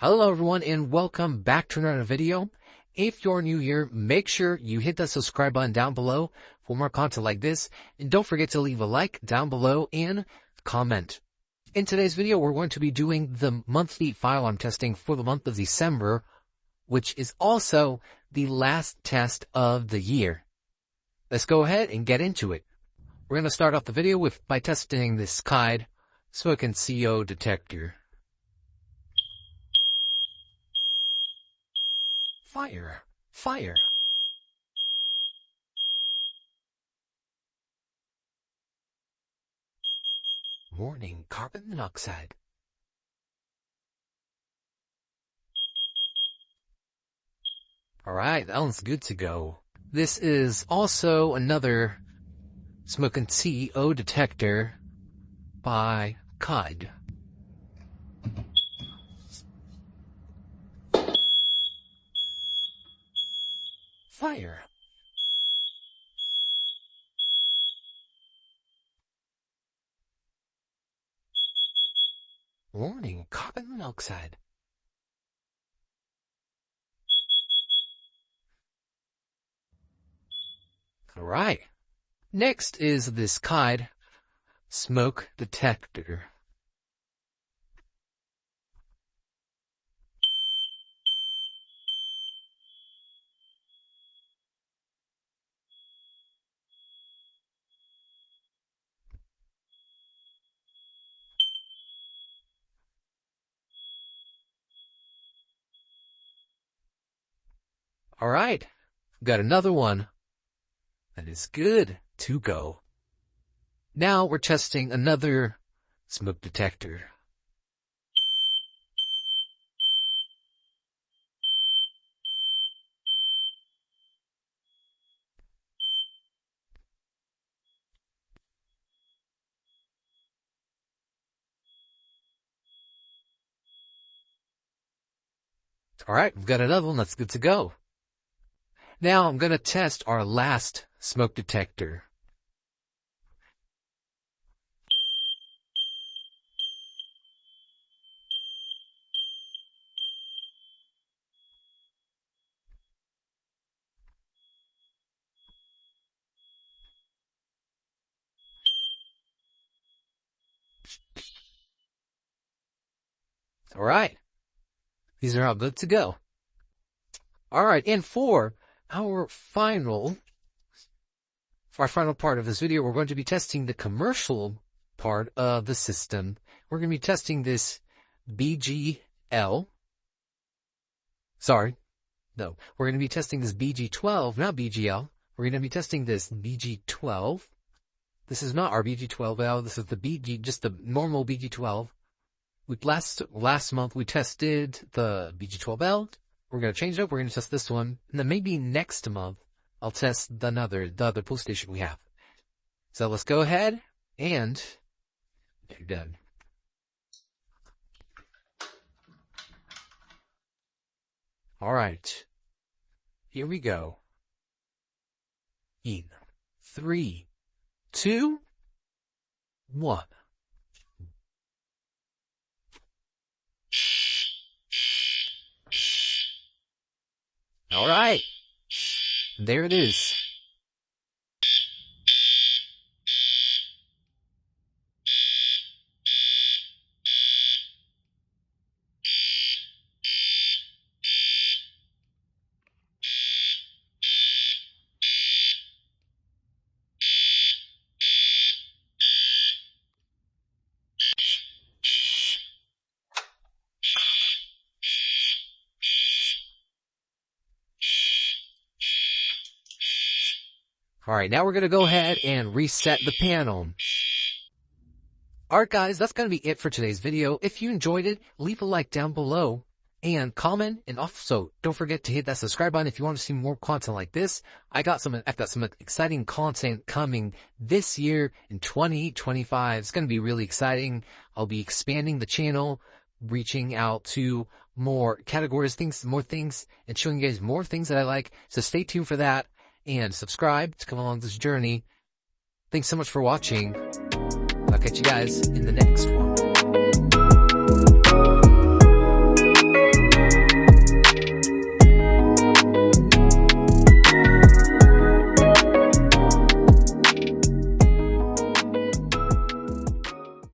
Hello everyone and welcome back to another video. If you're new here, make sure you hit that subscribe button down below for more content like this. And don't forget to leave a like down below and comment. In today's video, we're going to be doing the monthly fire alarm testing for the month of December, which is also the last test of the year. Let's go ahead and get into it. We're going to start off the video by testing this guide smoke and CO detector. Fire, fire. Warning, carbon monoxide. Alright, that one's good to go. This is also another smoke and CO detector by CUD. Fire. Warning, carbon monoxide. Alright. Next is this CUD smoke detector. Alright, got another one that is good to go. Now we're testing another smoke detector. Alright, we've got another one that's good to go. Now I'm going to test our last smoke detector. Alright, these are all good to go. Alright, and for our final part of this video, we're going to be testing the commercial part of the system. We're going to be testing this BGL. Sorry. No, we're going to be testing this BG12, not BGL. We're going to be testing this BG12. This is not our BG12L. This is the BG, just the normal BG12. Last month we tested the BG12L. We're going to change it up. We're going to test this one. And then maybe next month, I'll test the other pull station we have. So let's go ahead and you're done. All right. Here we go. In 3, 2, 1. All right. There it is. Alright, now we're going to go ahead and reset the panel. Alright guys, that's going to be it for today's video. If you enjoyed it, leave a like down below and comment, and also don't forget to hit that subscribe button if you want to see more content like this. I've got some exciting content coming this year in 2025. It's going to be really exciting. I'll be expanding the channel, reaching out to more categories, more things, and showing you guys more things that I like. So stay tuned for that. And subscribe to come along this journey. Thanks so much for watching. I'll catch you guys in the next one.